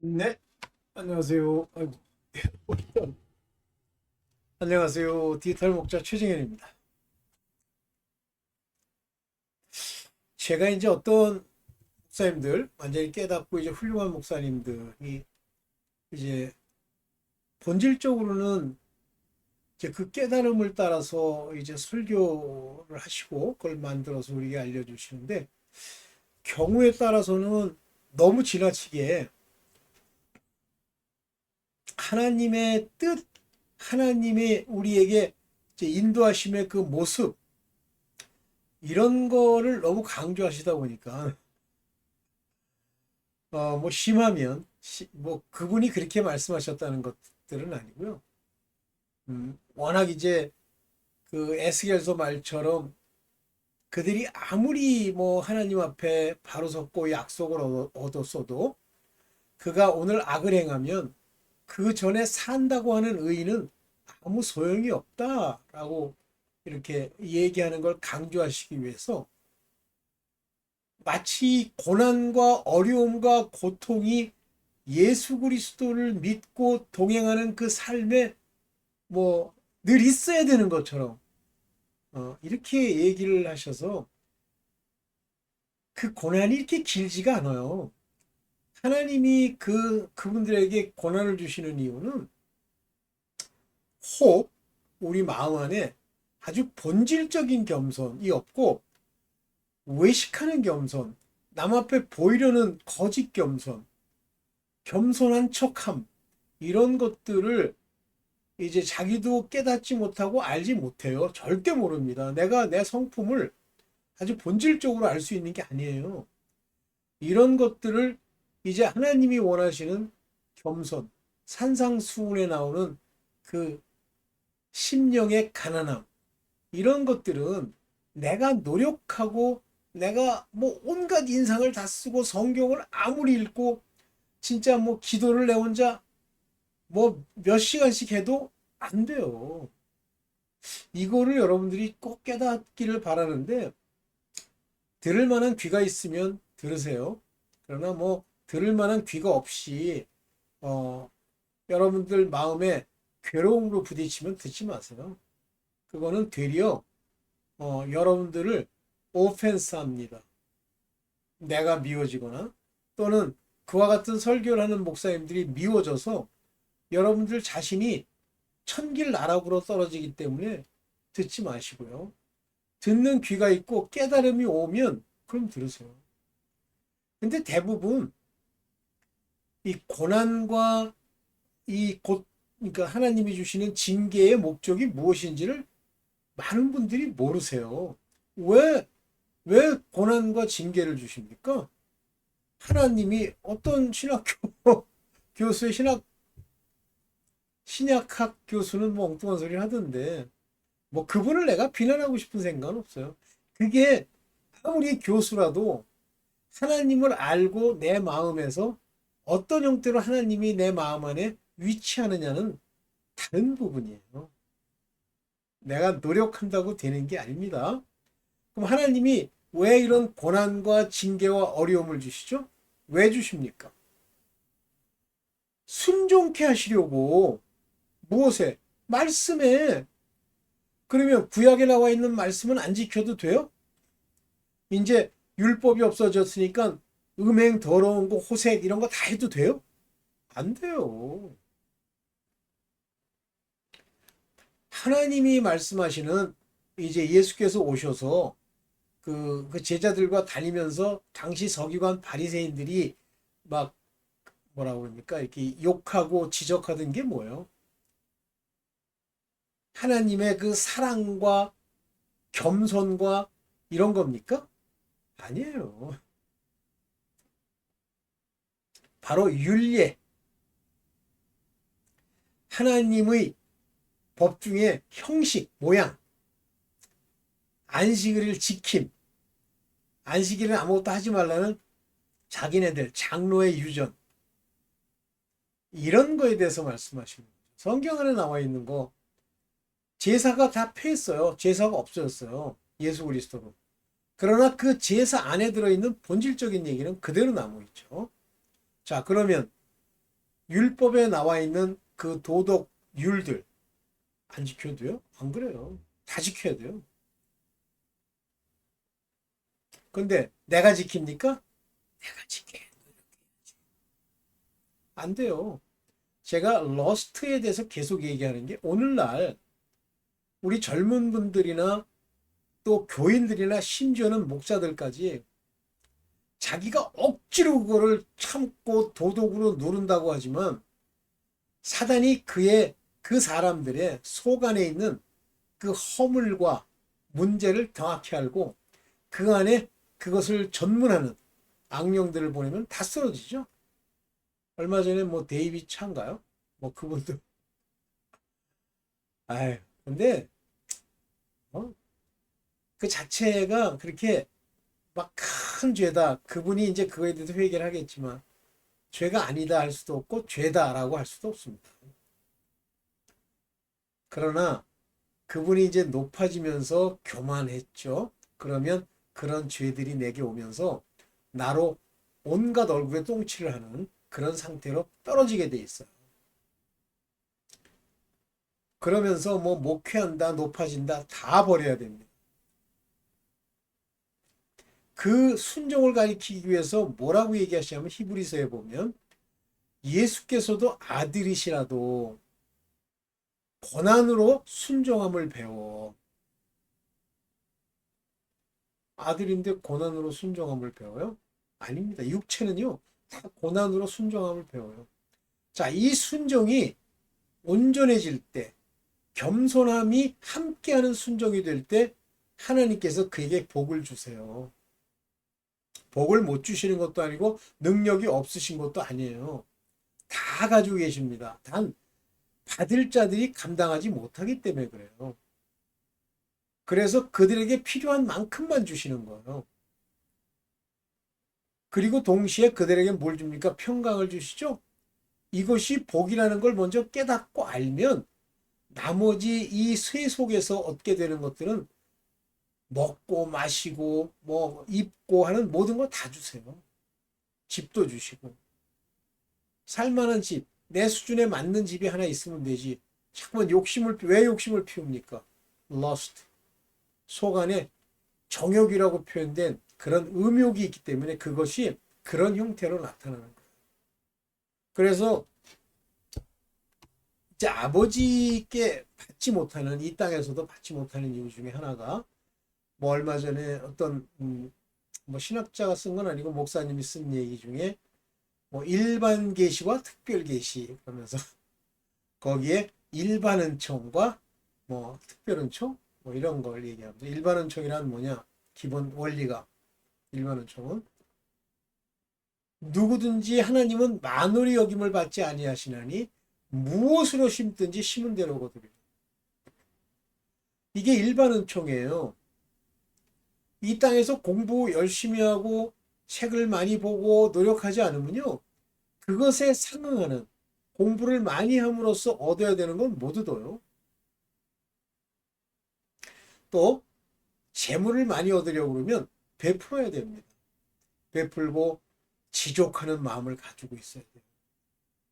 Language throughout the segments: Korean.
네, 안녕하세요. 아이고, 안녕하세요. 디지털 목자 최정현입니다. 제가 이제 어떤 목사님들, 완전히 깨닫고 이제 훌륭한 목사님들이 이제 본질적으로는 이제 그 깨달음을 따라서 이제 설교를 하시고 그걸 만들어서 우리에게 알려주시는데 경우에 따라서는 너무 지나치게 하나님의 뜻, 하나님의 우리에게 이제 인도하심의 그 모습, 이런 거를 너무 강조하시다 보니까 뭐 심하면 뭐 그분이 그렇게 말씀하셨다는 것들은 아니고요. 워낙 이제 그 에스겔서 말처럼 그들이 아무리 뭐 하나님 앞에 바로 섰고 약속을 얻었어도 그가 오늘 악을 행하면 그 전에 산다고 하는 의인은 아무 소용이 없다라고 이렇게 얘기하는 걸 강조하시기 위해서 마치 고난과 어려움과 고통이 예수 그리스도를 믿고 동행하는 그 삶에 뭐 늘 있어야 되는 것처럼 이렇게 얘기를 하셔서 그 고난이 이렇게 길지가 않아요. 하나님이 그분들에게 고난을 주시는 이유는 혹 우리 마음 안에 아주 본질적인 겸손이 없고 외식하는 겸손, 남 앞에 보이려는 거짓 겸손, 겸손한 척함, 이런 것들을 이제 자기도 깨닫지 못하고 알지 못해요. 절대 모릅니다. 내가 내 성품을 아주 본질적으로 알 수 있는 게 아니에요. 이런 것들을 이제 하나님이 원하시는 겸손, 산상수훈에 나오는 그 심령의 가난함, 이런 것들은 내가 노력하고 내가 뭐 온갖 인상을 다 쓰고 성경을 아무리 읽고 진짜 뭐 기도를 내 혼자 뭐 몇 시간씩 해도 안 돼요. 이거를 여러분들이 꼭 깨닫기를 바라는데 들을 만한 귀가 있으면 들으세요. 그러나 뭐 들을 만한 귀가 없이 어, 여러분들 마음에 괴로움으로 부딪히면 듣지 마세요. 그거는 되려 여러분들을 오펜스합니다. 내가 미워지거나 또는 그와 같은 설교를 하는 목사님들이 미워져서 여러분들 자신이 천길 나락으로 떨어지기 때문에 듣지 마시고요. 듣는 귀가 있고 깨달음이 오면 그럼 들으세요. 근데 대부분 이 고난과 그러니까 하나님이 주시는 징계의 목적이 무엇인지를 많은 분들이 모르세요. 왜, 왜 고난과 징계를 주십니까? 하나님이 어떤 신학교 교수의 신약학 교수는 뭐 엉뚱한 소리 하던데 뭐 그분을 내가 비난하고 싶은 생각은 없어요. 그게 아무리 교수라도 하나님을 알고 내 마음에서 어떤 형태로 하나님이 내 마음 안에 위치하느냐는 다른 부분이에요. 내가 노력한다고 되는 게 아닙니다. 그럼 하나님이 왜 이런 고난과 징계와 어려움을 주시죠? 왜 주십니까? 순종케 하시려고. 무엇에? 말씀에. 그러면 구약에 나와 있는 말씀은 안 지켜도 돼요? 이제 율법이 없어졌으니까 음행, 더러운 거, 호색 이런 거 다 해도 돼요? 안 돼요. 하나님이 말씀하시는 이제 예수께서 오셔서 그 제자들과 다니면서 당시 서기관 바리새인들이 막 뭐라고 그럽니까? 이렇게 욕하고 지적하던 게 뭐예요? 하나님의 그 사랑과 겸손과 이런 겁니까? 아니에요. 바로 율례, 하나님의 법 중에 형식, 모양, 안식일을 지킴, 안식일은 아무것도 하지 말라는 자기네들 장로의 유전, 이런 거에 대해서 말씀하시는 거죠. 성경 안에 나와 있는 거 제사가 다 폐했어요. 제사가 없어졌어요. 예수 그리스도로. 그러나 그 제사 안에 들어있는 본질적인 얘기는 그대로 남아있죠. 자, 그러면 율법에 나와 있는 그 도덕 율들 안 지켜도요? 안 그래요. 다 지켜야 돼요. 근데 내가 지킵니까? 내가 지켜야 안 돼요. 제가 러스트에 대해서 계속 얘기하는 게 오늘날 우리 젊은 분들이나 또 교인들이나 심지어는 목사들까지 자기가 억지로 그거를 참고 도덕으로 누른다고 하지만 사단이 그 사람들의 속 안에 있는 그 허물과 문제를 정확히 알고 그 안에 그것을 전문하는 악령들을 보내면 다 쓰러지죠. 얼마 전에 뭐 데이비 차인가요? 뭐 그분도 아유 근데 어? 그 자체가 그렇게 막 큰 죄다. 그분이 이제 그거에 대해서 회개를 하겠지만 죄가 아니다 할 수도 없고 죄다라고 할 수도 없습니다. 그러나 그분이 이제 높아지면서 교만했죠. 그러면 그런 죄들이 내게 오면서 나로 온갖 얼굴에 똥칠을 하는 그런 상태로 떨어지게 돼 있어요. 그러면서 뭐 목회한다, 높아진다 다 버려야 됩니다. 그 순종을 가리키기 위해서 뭐라고 얘기하시냐면 히브리서에 보면 예수께서도 아들이시라도 고난으로 순종함을 배워. 아들인데 고난으로 순종함을 배워요? 아닙니다. 육체는요, 다 고난으로 순종함을 배워요. 자, 이 순종이 온전해질 때, 겸손함이 함께하는 순종이 될 때, 하나님께서 그에게 복을 주세요. 복을 못 주시는 것도 아니고, 능력이 없으신 것도 아니에요. 다 가지고 계십니다. 단, 받을 자들이 감당하지 못하기 때문에 그래요. 그래서 그들에게 필요한 만큼만 주시는 거예요. 그리고 동시에 그들에게 뭘 줍니까? 평강을 주시죠? 이것이 복이라는 걸 먼저 깨닫고 알면 나머지 이 쇠 속에서 얻게 되는 것들은 먹고 마시고 뭐 입고 하는 모든 거 다 주세요. 집도 주시고 살만한 집, 내 수준에 맞는 집이 하나 있으면 되지. 자꾸만 왜 욕심을 피웁니까? lust, 속 안에 정욕이라고 표현된 그런 음욕이 있기 때문에 그것이 그런 형태로 나타나는 거예요. 그래서 이제 아버지께 받지 못하는 이 땅에서도 받지 못하는 이유 중에 하나가 뭐 얼마 전에 어떤 뭐 신학자가 쓴 건 아니고 목사님이 쓴 얘기 중에 뭐 일반 계시와 특별 계시 그러면서 거기에 일반 은총과 뭐 특별 은총 뭐 이런 걸 얘기합니다. 일반 은총이란 뭐냐? 기본 원리가 일반 은총은 누구든지 하나님은 만홀히 여김을 받지 아니하시나니 무엇으로 심든지 심은 대로 거두리라. 이게 일반 은총이에요. 이 땅에서 공부 열심히 하고 책을 많이 보고 노력하지 않으면요. 그것에 상응하는 공부를 많이 함으로써 얻어야 되는 건 못 얻어요. 또 재물을 많이 얻으려고 그러면 베풀어야 됩니다. 베풀고 지족하는 마음을 가지고 있어야 돼요.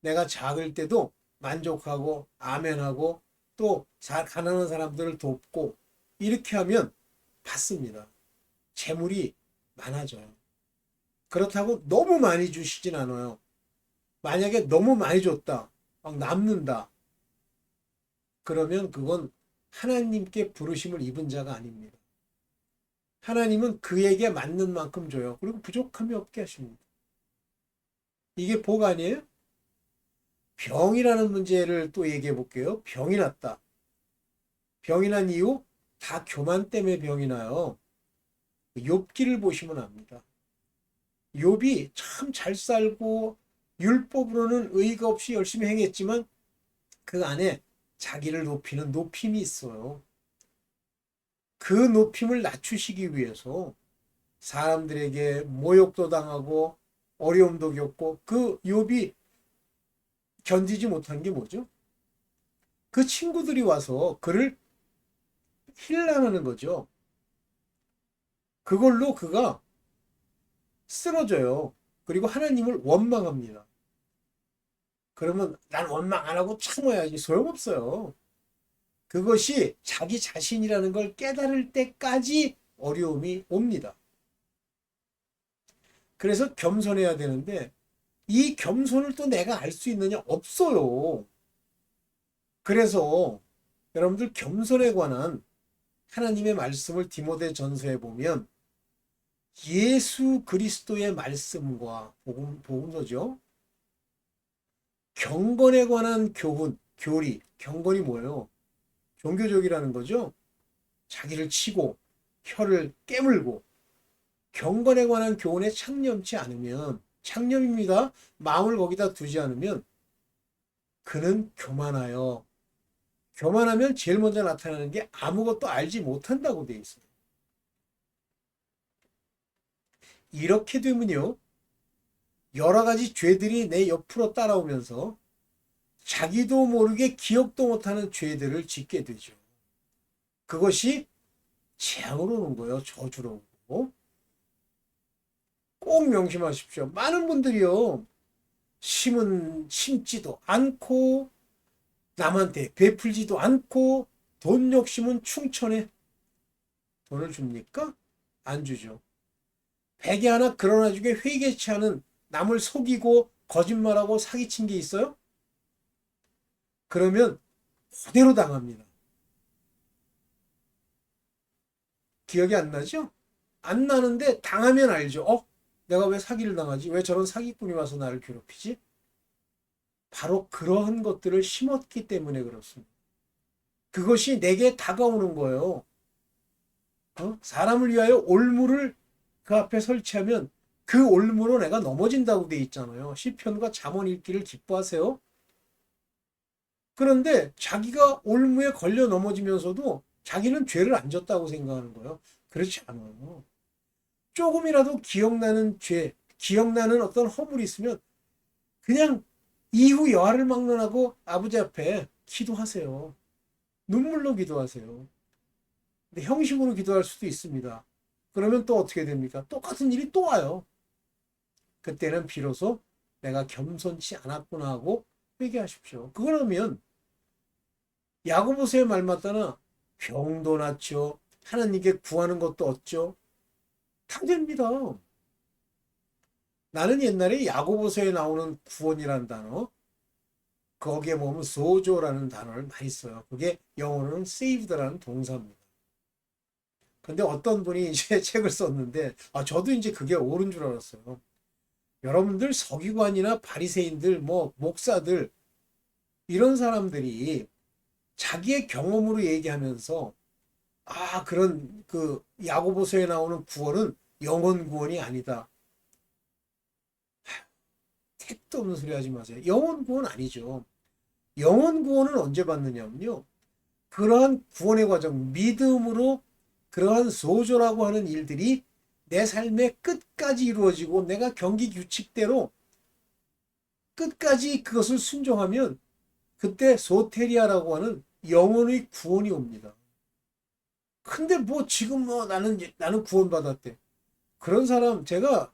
내가 작을 때도 만족하고 아멘하고 또 가난한 사람들을 돕고 이렇게 하면 받습니다. 재물이 많아져요. 그렇다고 너무 많이 주시진 않아요. 만약에 너무 많이 줬다, 막 남는다. 그러면 그건 하나님께 부르심을 입은 자가 아닙니다. 하나님은 그에게 맞는 만큼 줘요. 그리고 부족함이 없게 하십니다. 이게 복 아니에요? 병이라는 문제를 또 얘기해 볼게요. 병이 났다. 병이 난 이유? 다 교만 때문에 병이 나요. 욥기를 보시면 압니다. 욥이 참 잘 살고 율법으로는 의가 없이 열심히 행했지만 그 안에 자기를 높이는 높임이 있어요. 그 높임을 낮추시기 위해서 사람들에게 모욕도 당하고 어려움도 겪고 그 욥이 견디지 못한 게 뭐죠? 그 친구들이 와서 그를 힐난하는 거죠. 그걸로 그가 쓰러져요. 그리고 하나님을 원망합니다. 그러면 난 원망 안 하고 참아야지. 소용없어요. 그것이 자기 자신이라는 걸 깨달을 때까지 어려움이 옵니다. 그래서 겸손해야 되는데 이 겸손을 또 내가 알 수 있느냐? 없어요. 그래서 여러분들 겸손에 관한 하나님의 말씀을 디모데 전서에 보면 예수 그리스도의 말씀과 복음서죠. 경건에 관한 교훈, 교리, 경건이 뭐예요? 종교적이라는 거죠. 자기를 치고 혀를 깨물고 경건에 관한 교훈에 창념치 않으면 창념입니다. 마음을 거기다 두지 않으면 그는 교만하여 교만하면 제일 먼저 나타나는 게 아무것도 알지 못한다고 되어 있어요. 이렇게 되면요. 여러 가지 죄들이 내 옆으로 따라오면서 자기도 모르게 기억도 못하는 죄들을 짓게 되죠. 그것이 재앙으로 오는 거예요. 저주로 오고. 꼭 명심하십시오. 많은 분들이요. 심지도 않고 남한테 베풀지도 않고 돈 욕심은 충천해. 돈을 줍니까? 안 주죠. 백에 하나 그러나 주게 회개치 않은 남을 속이고 거짓말하고 사기친 게 있어요? 그러면 그대로 당합니다. 기억이 안 나죠? 안 나는데 당하면 알죠. 내가 왜 사기를 당하지? 왜 저런 사기꾼이 와서 나를 괴롭히지? 바로 그러한 것들을 심었기 때문에 그렇습니다. 그것이 내게 다가오는 거예요. 사람을 위하여 올무를 그 앞에 설치하면 그 올무로 내가 넘어진다고 돼 있잖아요. 시편과 잠언 읽기를 기뻐하세요. 그런데 자기가 올무에 걸려 넘어지면서도 자기는 죄를 안 졌다고 생각하는 거예요. 그렇지 않아요. 조금이라도 기억나는 죄, 기억나는 어떤 허물이 있으면 그냥 이후 여하를 막론하고 아버지 앞에 기도하세요. 눈물로 기도하세요. 근데 형식으로 기도할 수도 있습니다. 그러면 또 어떻게 됩니까? 똑같은 일이 또 와요. 그때는 비로소 내가 겸손치 않았구나 하고 회개하십시오. 그러면 야고보서의 말 맞다나 병도 낫죠. 하나님께 구하는 것도 얻죠. 다 됩니다. 나는 옛날에 야고보서에 나오는 구원이라는 단어, 거기에 보면 소조라는 단어를 많이 써요. 그게 영어로는 saved라는 동사입니다. 근데 어떤 분이 이제 책을 썼는데, 저도 이제 그게 옳은 줄 알았어요. 여러분들 서기관이나 바리새인들, 뭐 목사들 이런 사람들이 자기의 경험으로 얘기하면서 그런 그 야고보서에 나오는 구원은 영원 구원이 아니다. 택도 없는 소리 하지 마세요. 영원 구원 아니죠. 영원 구원은 언제 받느냐면요. 그러한 구원의 과정, 믿음으로 그러한 소조라고 하는 일들이 내 삶의 끝까지 이루어지고 내가 경기 규칙대로 끝까지 그것을 순종하면 그때 소테리아라고 하는 영혼의 구원이 옵니다. 근데 뭐 지금 나는 구원받았대. 그런 사람 제가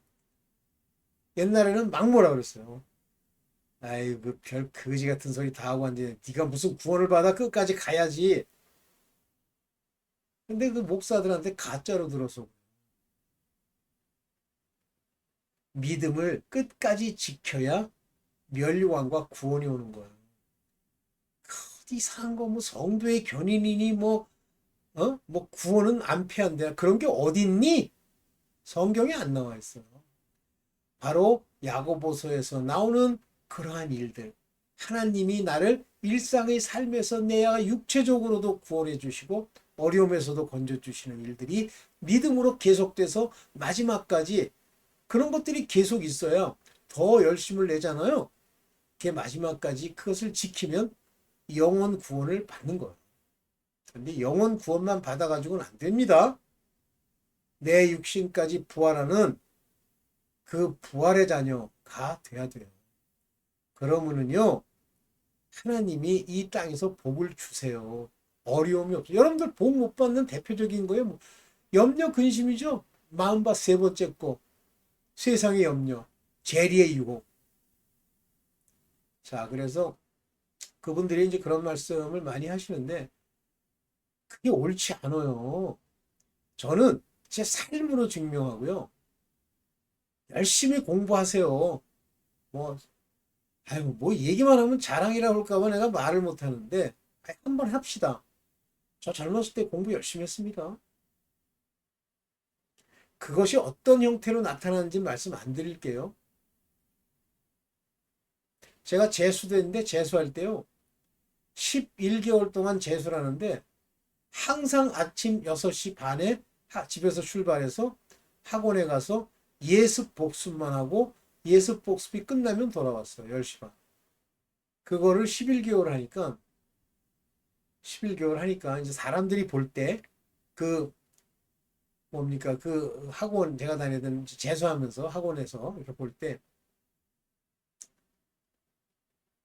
옛날에는 막 뭐라 그랬어요. 아이고 별 거지 같은 소리 다 하고 앉아. 네가 무슨 구원을 받아 끝까지 가야지. 근데 그 목사들한테 가짜로 들어서 믿음을 끝까지 지켜야 멸류관과 구원이 오는 거예요. 이상한 거 뭐 성도의 견인이니 뭐 구원은 안 패한다. 그런 게 어딨니? 성경에 안 나와 있어요. 바로 야고보서에서 나오는 그러한 일들. 하나님이 나를 일상의 삶에서 내야 육체적으로도 구원해 주시고 어려움에서도 건져 주시는 일들이 믿음으로 계속돼서 마지막까지 그런 것들이 계속 있어야 더 열심을 내잖아요. 그게 마지막까지 그것을 지키면 영원 구원을 받는 거예요. 근데 영원 구원만 받아가지고는 안 됩니다. 내 육신까지 부활하는 그 부활의 자녀가 돼야 돼요. 그러면은요, 하나님이 이 땅에서 복을 주세요. 어려움이 없어요. 여러분들 복 못 받는 대표적인 거예요. 뭐 염려 근심이죠. 마음밭 세 번째 거. 세상의 염려, 재리의 유혹. 자, 그래서 그분들이 이제 그런 말씀을 많이 하시는데 그게 옳지 않아요. 저는 제 삶으로 증명하고요. 열심히 공부하세요. 뭐, 아유, 뭐 얘기만 하면 자랑이라 할까봐 내가 말을 못 하는데 한번 합시다. 저 젊었을 때 공부 열심히 했습니다. 그것이 어떤 형태로 나타나는지 말씀 안 드릴게요. 제가 재수됐는데 재수할 때요. 11개월 동안 재수를 하는데 항상 아침 6시 반에 집에서 출발해서 학원에 가서 예습 복습만 하고 예습 복습이 끝나면 돌아왔어요. 10시 반. 그거를 11개월 하니까 11개월 하니까 이제 사람들이 볼 때 그 뭡니까 그 학원 제가 다니던 재수하면서 학원에서 이렇게 볼 때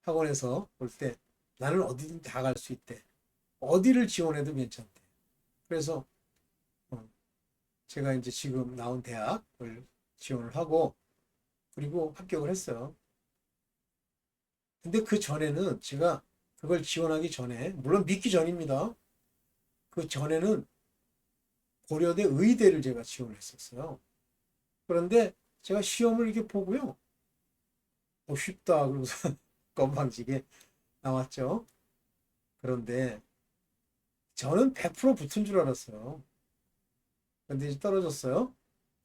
학원에서 볼 때 나는 어디든 다 갈 수 있대. 어디를 지원해도 괜찮대. 그래서 제가 이제 지금 나온 대학을 지원을 하고 그리고 합격을 했어요. 근데 그 전에는 제가 그걸 지원하기 전에 물론 믿기 전입니다. 그 전에는 고려대 의대를 제가 지원을 했었어요. 그런데 제가 시험을 이렇게 보고요. 쉽다 그러고서 건방지게 나왔죠. 그런데 저는 100% 붙은 줄 알았어요. 근데 이제 떨어졌어요.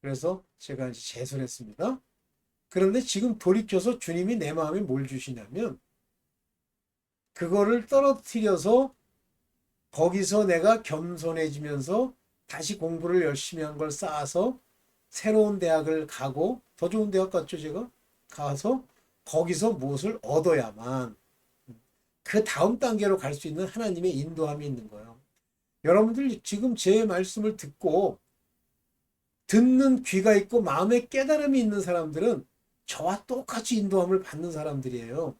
그래서 제가 이제 재수를 했습니다. 그런데 지금 돌이켜서 주님이 내 마음에 뭘 주시냐면 그거를 떨어뜨려서 거기서 내가 겸손해지면서 다시 공부를 열심히 한 걸 쌓아서 새로운 대학을 가고 더 좋은 대학 갔죠 제가 가서 거기서 무엇을 얻어야만 그 다음 단계로 갈 수 있는 하나님의 인도함이 있는 거예요. 여러분들 지금 제 말씀을 듣고 듣는 귀가 있고 마음에 깨달음이 있는 사람들은 저와 똑같이 인도함을 받는 사람들이에요.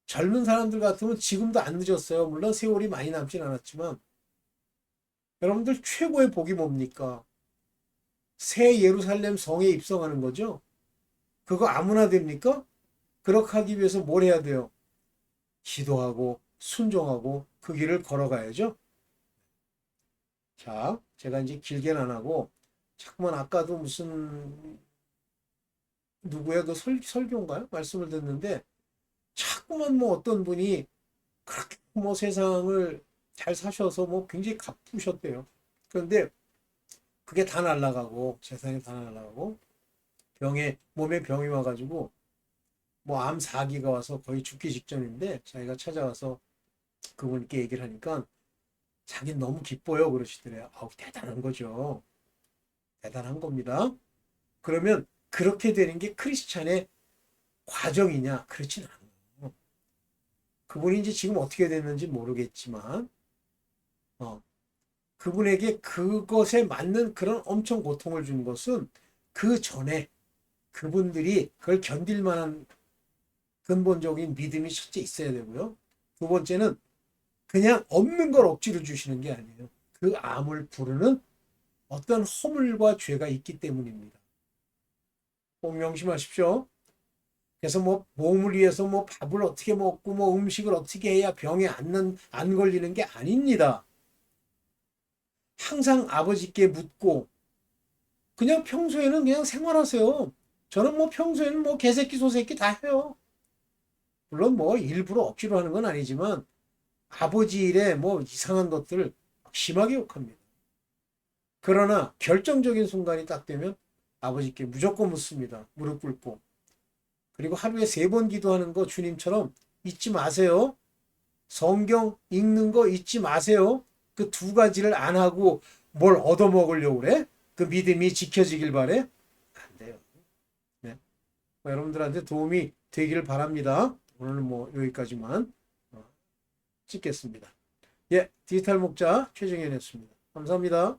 젊은 사람들 같으면 지금도 안 늦었어요. 물론 세월이 많이 남진 않았지만 여러분들 최고의 복이 뭡니까? 새 예루살렘 성에 입성하는 거죠. 그거 아무나 됩니까? 그렇게 하기 위해서 뭘 해야 돼요? 기도하고 순종하고 그 길을 걸어가야죠. 자, 제가 이제 길게는 안 하고 자꾸만 아까도 무슨 누구의 그 설교인가요? 말씀을 듣는데 자꾸만 뭐 어떤 분이 그렇게 뭐 세상을 잘 사셔서 뭐 굉장히 갚으셨대요. 그런데 그게 다 날아가고 재산이 다 날아가고 몸에 병이 와가지고 뭐 암 4기가 와서 거의 죽기 직전인데 자기가 찾아와서 그분께 얘기를 하니까 자기는 너무 기뻐요 그러시더래요. 아우 대단한 거죠. 대단한 겁니다. 그러면 그렇게 되는 게 크리스찬의 과정이냐? 그렇진 않아요. 그분이 이제 지금 어떻게 됐는지 모르겠지만 그분에게 그것에 맞는 그런 엄청 고통을 준 것은 그 전에 그분들이 그걸 견딜 만한 근본적인 믿음이 첫째 있어야 되고요. 두 번째는 그냥 없는 걸 억지로 주시는 게 아니에요. 그 암을 부르는 어떤 허물과 죄가 있기 때문입니다. 꼭 명심하십시오. 그래서 뭐 몸을 위해서 뭐 밥을 어떻게 먹고 뭐 음식을 어떻게 해야 병에 안 걸리는 게 아닙니다. 항상 아버지께 묻고 그냥 평소에는 그냥 생활하세요. 저는 뭐 평소에는 뭐 개새끼 소새끼 다 해요. 물론 뭐 일부러 억지로 하는 건 아니지만 아버지 일에 뭐 이상한 것들을 심하게 욕합니다. 그러나 결정적인 순간이 딱 되면 아버지께 무조건 묻습니다. 무릎 꿇고. 그리고 하루에 3번 기도하는 거 주님처럼 잊지 마세요. 성경 읽는 거 잊지 마세요. 그 두 가지를 안 하고 뭘 얻어먹으려고 그래? 그 믿음이 지켜지길 바래? 안 돼요. 네. 여러분들한테 도움이 되기를 바랍니다. 오늘은 뭐 여기까지만 찍겠습니다. 예, 디지털 목자 최정현이었습니다. 감사합니다.